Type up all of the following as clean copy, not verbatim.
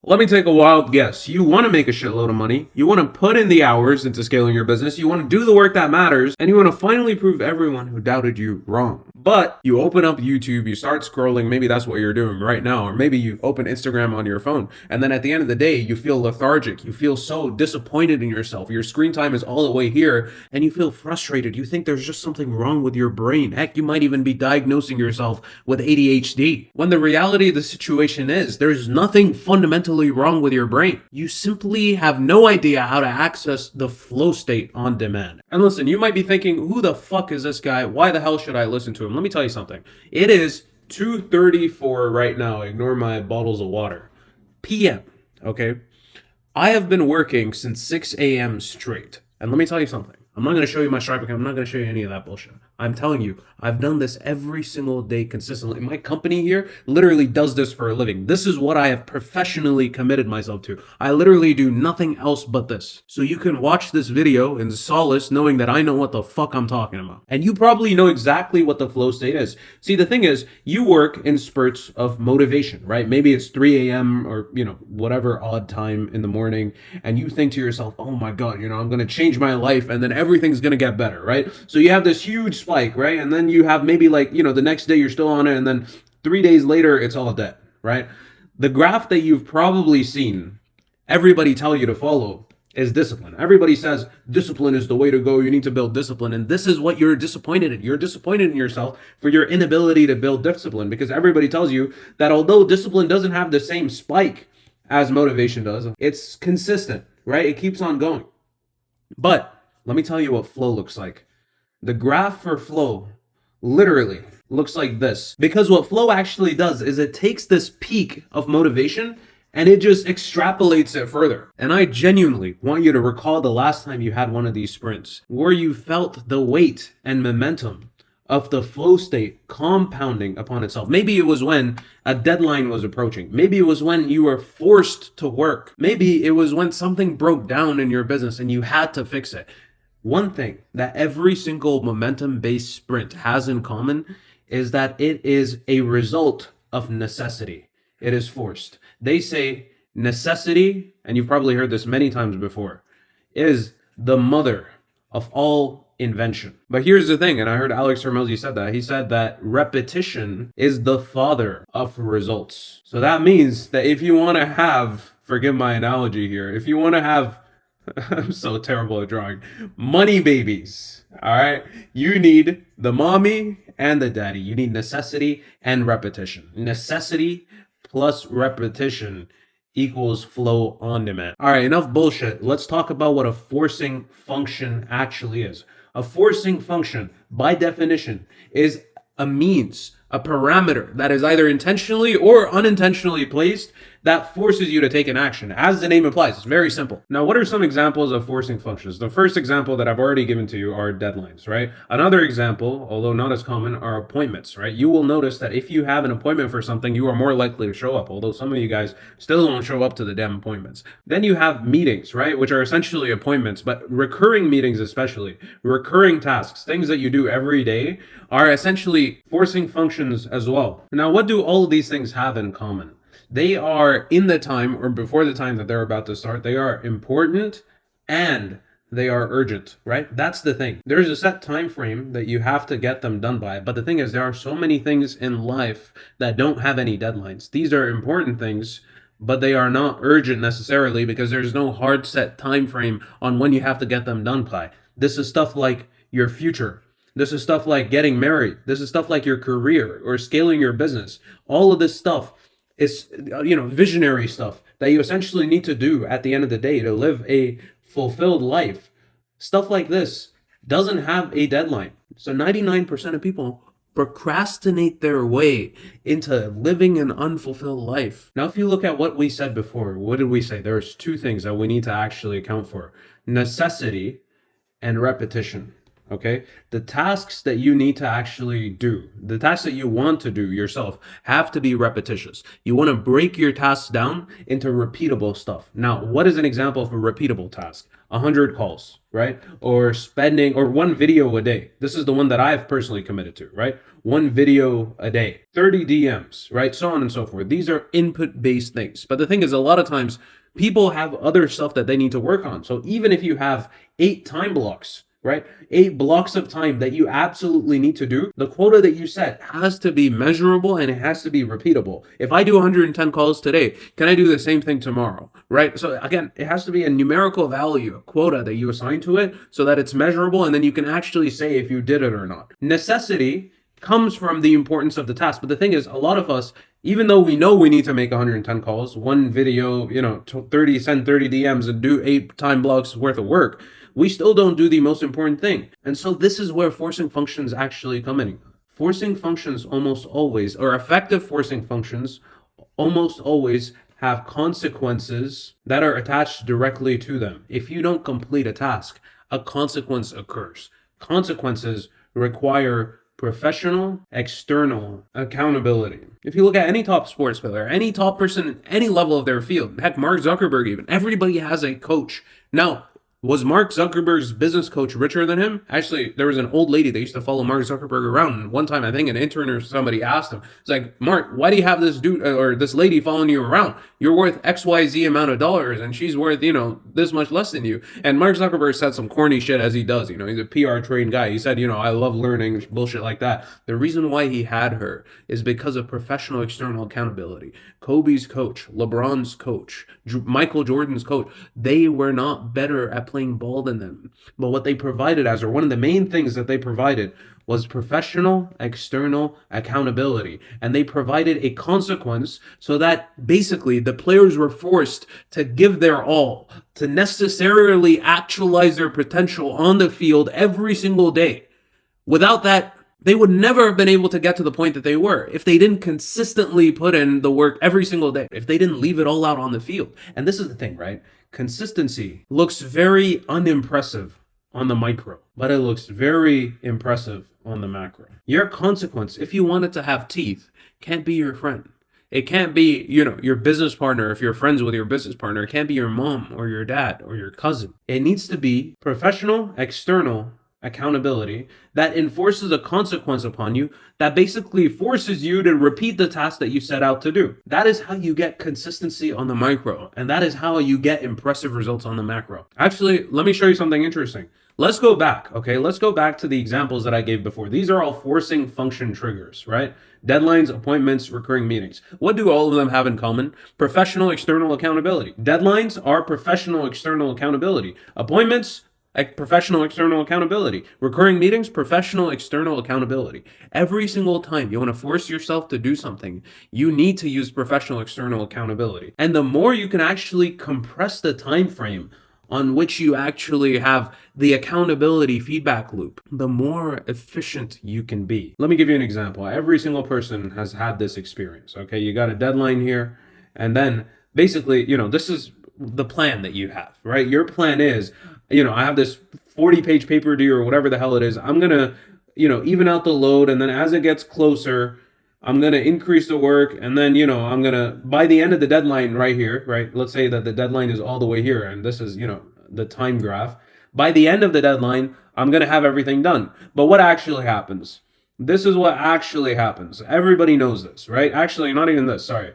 Let me take a wild guess. You want to make a shitload of money. You want to put in the hours into scaling your business. You want to do the work that matters. And you want to finally prove everyone who doubted you wrong. But you open up YouTube, you start scrolling. Maybe that's what you're doing right now. Or maybe you open Instagram on your phone. And then at the end of the day, you feel lethargic. You feel so disappointed in yourself. Your screen time is all the way here. And you feel frustrated. You think there's just something wrong with your brain. Heck, you might even be diagnosing yourself with ADHD. When the reality of the situation is, there's nothing fundamentally wrong with your brain. You simply have no idea how to access the flow state on demand. And listen, you might be thinking, who the fuck is this guy? Why the hell should I listen to him? Let me tell you something. It is 2:34 right now. Ignore my bottles of water. PM. Okay. I have been working since 6 a.m. straight. And let me tell you something. I'm not going to show you my Stripe account. I'm not going to show you any of that bullshit. I'm telling you, I've done this every single day consistently. My company here literally does this for a living. This is what I have professionally committed myself to. I literally do nothing else but this. So you can watch this video in solace knowing that I know what the fuck I'm talking about. And you probably know exactly what the flow state is. See, the thing is, you work in spurts of motivation, right? Maybe it's 3 a.m. or, whatever odd time in the morning. And you think to yourself, oh my God, I'm going to change my life and then everything's going to get better, right? So you have this huge spike, right? And then you have maybe the next day you're still on it, and then 3 days later it's all dead, right? The graph that you've probably seen everybody tell you to follow is discipline. Everybody says discipline is the way to go. You need to build discipline. And this is what you're disappointed in. You're disappointed in yourself for your inability to build discipline, because everybody tells you that although discipline doesn't have the same spike as motivation does, it's consistent, right? It keeps on going. But let me tell you what flow looks like. The graph for flow literally looks like this, because what flow actually does is it takes this peak of motivation and it just extrapolates it further. And I genuinely want you to recall the last time you had one of these sprints where you felt the weight and momentum of the flow state compounding upon itself. Maybe it was when a deadline was approaching. Maybe it was when you were forced to work. Maybe it was when something broke down in your business and you had to fix it. One thing that every single momentum-based sprint has in common is that it is a result of necessity. It is forced. They say necessity, and you've probably heard this many times before, is the mother of all invention. But here's the thing, and I heard Alex Hormozi said that. He said that repetition is the father of results. So that means that if you want to have, forgive my analogy here, if you want to have I'm so terrible at drawing. Money babies. All right. You need the mommy and the daddy. You need necessity and repetition. Necessity plus repetition equals flow on demand. All right. Enough bullshit. Let's talk about what a forcing function actually is. A forcing function, by definition, is a means, a parameter that is either intentionally or unintentionally placed that forces you to take an action. As the name implies, it's very simple. Now, what are some examples of forcing functions? The first example that I've already given to you are deadlines, right? Another example, although not as common, are appointments, right? You will notice that if you have an appointment for something, you are more likely to show up, although some of you guys still don't show up to the damn appointments. Then you have meetings, right? Which are essentially appointments, but recurring meetings especially, recurring tasks, things that you do every day are essentially forcing functions as well. Now, what do all of these things have in common? They are in the time or before the time that they're about to start. They are important and they are urgent, right? That's the thing. There's a set time frame that you have to get them done by. But the thing is, there are so many things in life that don't have any deadlines. These are important things, but they are not urgent necessarily because there's no hard set time frame on when you have to get them done by. This is stuff like your future. This is stuff like getting married. This is stuff like your career or scaling your business. All of this stuff is, visionary stuff that you essentially need to do at the end of the day to live a fulfilled life. Stuff like this doesn't have a deadline. So 99% of people procrastinate their way into living an unfulfilled life. Now, if you look at what we said before, what did we say? There's two things that we need to actually account for: necessity and repetition. Okay, the tasks that you need to actually do, the tasks that you want to do yourself, have to be repetitious. You want to break your tasks down into repeatable stuff. Now, what is an example of a repeatable task? 100 calls, right? Or spending, or one video a day. This is the one that I've personally committed to, right? One video a day, 30 DMs, right? So on and so forth. These are input based things. But the thing is, a lot of times people have other stuff that they need to work on. So even if you have 8 time blocks, right? 8 blocks of time that you absolutely need to do. The quota that you set has to be measurable and it has to be repeatable. If I do 110 calls today, can I do the same thing tomorrow, right? So again, it has to be a numerical value, a quota that you assign to it so that it's measurable and then you can actually say if you did it or not. Necessity comes from the importance of the task. But the thing is, a lot of us, even though we know we need to make 110 calls, one video, send 30 DMs and do 8 time blocks worth of work, we still don't do the most important thing. And so this is where forcing functions actually come in. Forcing functions almost always, or effective forcing functions almost always, have consequences that are attached directly to them. If you don't complete a task, a consequence occurs. Consequences require professional, external accountability. If you look at any top sports player, any top person, any level of their field, heck, Mark Zuckerberg even, everybody has a coach. Now, was Mark Zuckerberg's business coach richer than him? Actually, there was an old lady that used to follow Mark Zuckerberg around. And one time, I think an intern or somebody asked him, it's like, Mark, why do you have this dude or this lady following you around? You're worth XYZ amount of dollars and she's worth, this much less than you. And Mark Zuckerberg said some corny shit as he does. He's a PR trained guy. He said, I love learning, bullshit like that. The reason why he had her is because of professional external accountability. Kobe's coach, LeBron's coach, Michael Jordan's coach, they were not better at playing ball than them. But what they provided or one of the main things that they provided was professional external accountability. And they provided a consequence so that basically the players were forced to give their all, to necessarily actualize their potential on the field every single day. Without that, they would never have been able to get to the point that they were if they didn't consistently put in the work every single day, if they didn't leave it all out on the field. And this is the thing, right? Consistency looks very unimpressive on the micro, but it looks very impressive on the macro. Your consequence, if you want it to have teeth, can't be your friend. It can't be, your business partner. If you're friends with your business partner, it can't be your mom or your dad or your cousin. It needs to be professional, external accountability that enforces a consequence upon you that basically forces you to repeat the task that you set out to do. That is how you get consistency on the micro, and that is how you get impressive results on the macro. Actually, let me show you something interesting. Let's go back, okay? Let's go back to the examples that I gave before. These are all forcing function triggers, right? Deadlines, appointments, recurring meetings. What do all of them have in common? Professional external accountability. Deadlines are professional external accountability. Appointments, professional external accountability. Recurring meetings, professional external accountability. Every single time you want to force yourself to do something, you need to use professional external accountability. And the more you can actually compress the time frame on which you actually have the accountability feedback loop, the more efficient you can be. Let me give you an example. Every single person has had this experience, okay? You got a deadline here, and then basically, this is the plan that you have, right? Your plan is, I have this 40-page paper due or whatever the hell it is. I'm going to, even out the load, and then as it gets closer, I'm going to increase the work, and then, I'm going to, by the end of the deadline right here, right? Let's say that the deadline is all the way here, and this is, the time graph. By the end of the deadline, I'm going to have everything done. But what actually happens? This is what actually happens. Everybody knows this, right? Actually, not even this, sorry.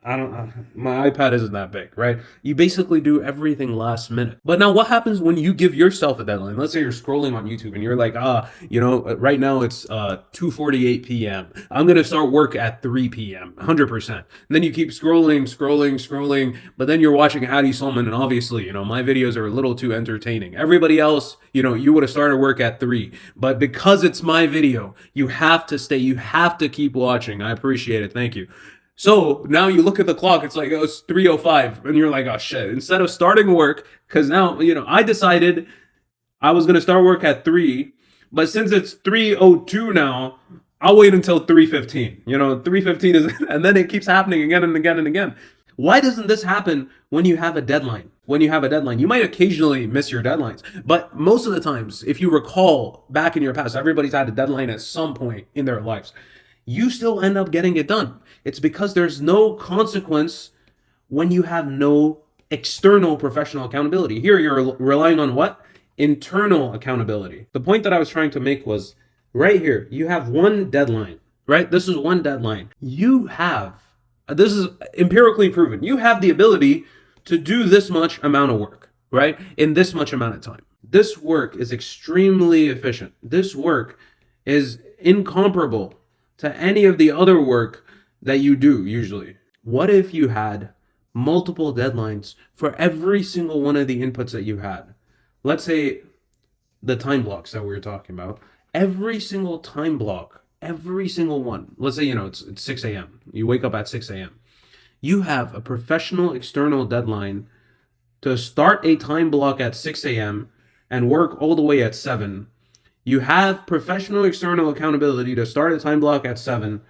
My iPad isn't that big, right? You basically do everything last minute. But now what happens when you give yourself a deadline? Let's say you're scrolling on YouTube and you're like, right now it's 2:48 p.m. I'm going to start work at 3 p.m., 100%. And then you keep scrolling, but then you're watching Hadi Solman, and obviously, my videos are a little too entertaining. Everybody else, you would have started work at 3. But because it's my video, you have to stay, you have to keep watching. I appreciate it. Thank you. So now you look at the clock, it's like, it's 3:05, and you're like, oh shit. Instead of starting work, because now, I decided I was going to start work at 3, but since it's 3:02 now, I'll wait until 3:15. 3:15 is, and then it keeps happening again and again and again. Why doesn't this happen when you have a deadline? when you have a deadline. You might occasionally miss your deadlines, but most of the times, if you recall back in your past, everybody's had a deadline at some point in their lives. You still end up getting it done. It's because there's no consequence when you have no external professional accountability. Here, you're relying on what? Internal accountability. The point that I was trying to make was right here, you have one deadline, right? This is one deadline. This is empirically proven. You have the ability to do this much amount of work, right? In this much amount of time. This work is extremely efficient. This work is incomparable to any of the other work that you do usually. What if you had multiple deadlines for every single one of the inputs that you had? Let's say the time blocks that we were talking about. Every single time block, every single one. Let's say, it's 6 a.m. You wake up at 6 a.m. You have a professional external deadline to start a time block at 6 a.m. and work all the way at 7. You have professional external accountability to start a time block at 7,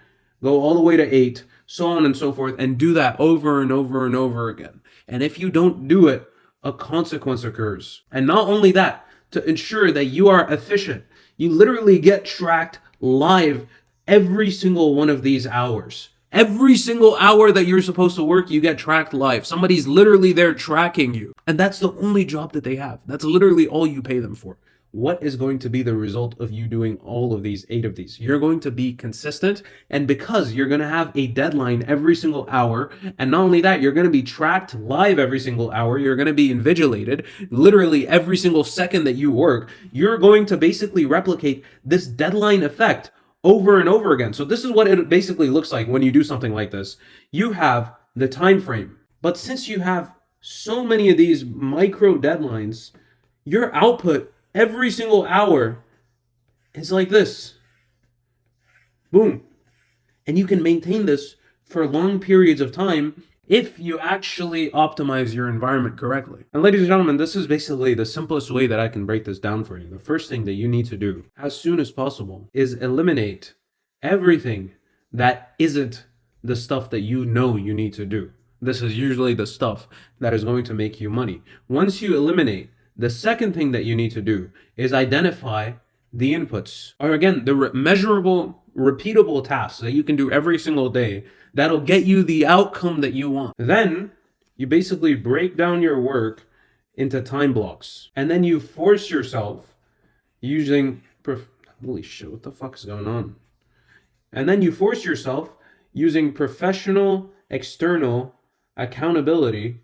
go all the way to 8, so on and so forth, and do that over and over and over again. And if you don't do it, a consequence occurs. And not only that, to ensure that you are efficient, you literally get tracked live every single one of these hours. Every single hour that you're supposed to work, you get tracked live. Somebody's literally there tracking you. And that's the only job that they have. That's literally all you pay them for. What is going to be the result of you doing all of these, 8 of these? You're going to be consistent, and because you're going to have a deadline every single hour, and not only that, you're going to be tracked live every single hour, you're going to be invigilated, literally every single second that you work, you're going to basically replicate this deadline effect over and over again. So this is what it basically looks like when you do something like this. You have the time frame, but since you have so many of these micro deadlines, your output every single hour is like this. Boom. And you can maintain this for long periods of time if you actually optimize your environment correctly. And ladies and gentlemen, this is basically the simplest way that I can break this down for you. The first thing that you need to do as soon as possible is eliminate everything that isn't the stuff that you know you need to do. This is usually the stuff that is going to make you money. Once you eliminate, the second thing that you need to do is identify the inputs, or again, the measurable, repeatable tasks that you can do every single day that'll get you the outcome that you want. Then you basically break down your work into time blocks, and then you force yourself using holy shit, what the fuck is going on? And then you force yourself using professional external accountability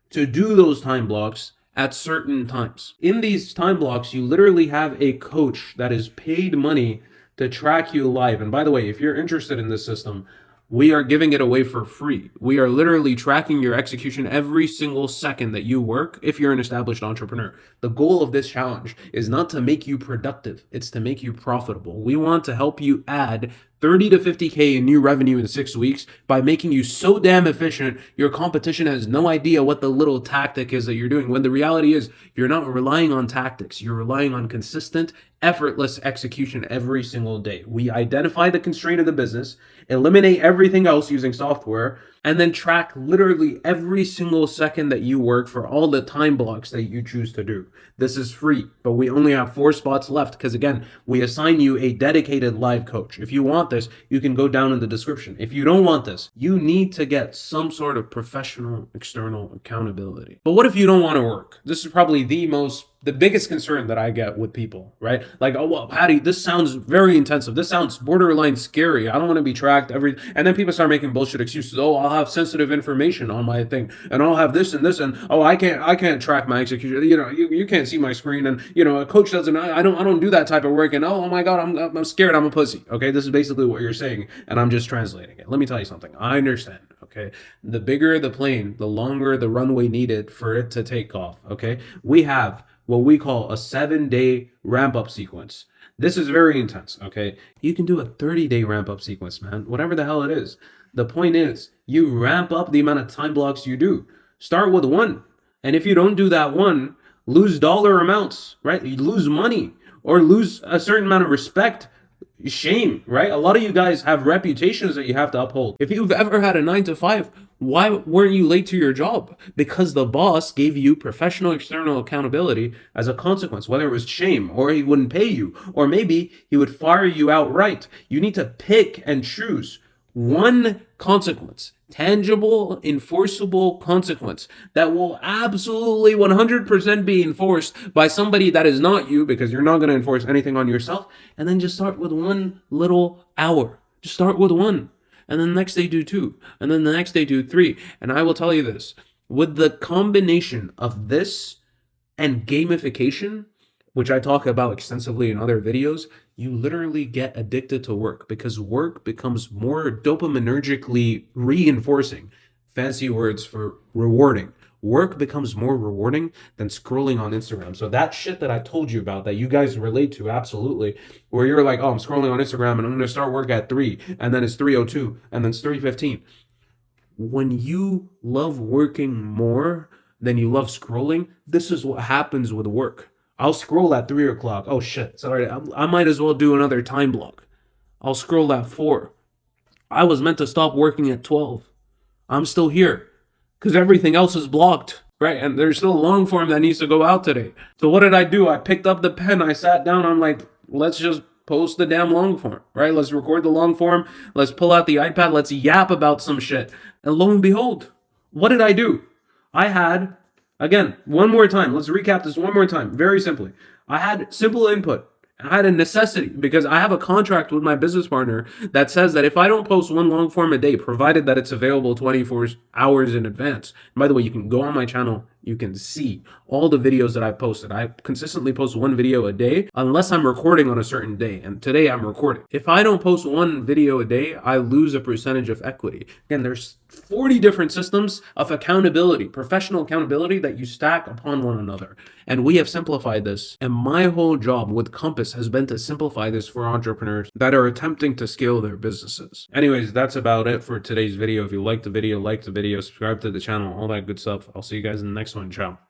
to do those time blocks at certain times. In these time blocks, you literally have a coach that is paid money to track you live. And by the way, if you're interested in this system, we are giving it away for free. We are literally tracking your execution every single second that you work if you're an established entrepreneur. The goal of this challenge is not to make you productive, it's to make you profitable. We want to help you add 30 to 50K in new revenue in 6 weeks by making you so damn efficient, your competition has no idea what the little tactic is that you're doing. When the reality is, you're not relying on tactics, you're relying on consistent, effortless execution every single day. We identify the constraint of the business, eliminate everything else using software, and then track literally every single second that you work for all the time blocks that you choose to do. This is free, but we only have 4 spots left because, again, we assign you a dedicated live coach. If you want this, you can go down in the description. If you don't want this, you need to get some sort of professional external accountability. But what if you don't want to work? This is probably the biggest concern that I get with people, right? Like, oh, well, Patty, this sounds very intensive. This sounds borderline scary. I don't want to be tracked and then people start making bullshit excuses. Oh, I'll have sensitive information on my thing, and I'll have this and this, and oh, I can't track my execution. You can't see my screen, and a coach doesn't. I don't do that type of work, and oh my God, I'm scared. I'm a pussy. Okay, this is basically what you're saying, and I'm just translating it. Let me tell you something. I understand. Okay, the bigger the plane, the longer the runway needed for it to take off. Okay, we have what we call a 7-day ramp-up sequence. This is very intense, okay? You can do a 30-day ramp-up sequence, man. Whatever the hell it is. The point is, you ramp up the amount of time blocks you do. Start with 1. And if you don't do that 1, lose dollar amounts, right? You lose money or lose a certain amount of respect, shame, right? A lot of you guys have reputations that you have to uphold. If you've ever had a 9 to 5, Why weren't you late to your job? Because the boss gave you professional external accountability as a consequence, whether it was shame or he wouldn't pay you, or maybe he would fire you outright. You need to pick and choose one consequence, tangible, enforceable consequence that will absolutely 100% be enforced by somebody that is not you, because you're not going to enforce anything on yourself. And then just start with one little hour. Just start with one. And then the next day do two. And then the next day do three. And I will tell you this, with the combination of this and gamification, which I talk about extensively in other videos, you literally get addicted to work because work becomes more dopaminergically reinforcing. Fancy words for rewarding. Work becomes more rewarding than scrolling on Instagram. So that shit that I told you about that you guys relate to, absolutely, where you're like, oh, I'm scrolling on Instagram and I'm going to start work at 3, and then it's 3:02, and then it's 3:15. When you love working more than you love scrolling, this is what happens with work. I'll scroll at 3 o'clock. Oh shit, sorry, I might as well do another time block. I'll scroll at 4. I was meant to stop working at 12. I'm still here because everything else is blocked, right? And there's still a long form that needs to go out today. So what did I do? I picked up the pen, I sat down, I'm like, let's just post the damn long form, right? Let's record the long form, let's pull out the iPad, let's yap about some shit. And lo and behold, what did I do? I had, again, one more time, let's recap this one more time, very simply. I had simple input. I had a necessity because I have a contract with my business partner that says that if I don't post one long form a day, provided that it's available 24 hours in advance. And by the way, you can go on my channel, you can see all the videos that I've posted. I consistently post one video a day unless I'm recording on a certain day. And today I'm recording. If I don't post one video a day, I lose a percentage of equity. Again, there's 40 different systems of accountability, professional accountability that you stack upon one another. And we have simplified this. And my whole job with Compass has been to simplify this for entrepreneurs that are attempting to scale their businesses. Anyways, that's about it for today's video. If you liked the video, like the video, subscribe to the channel, all that good stuff. I'll see you guys in the next one. Ciao.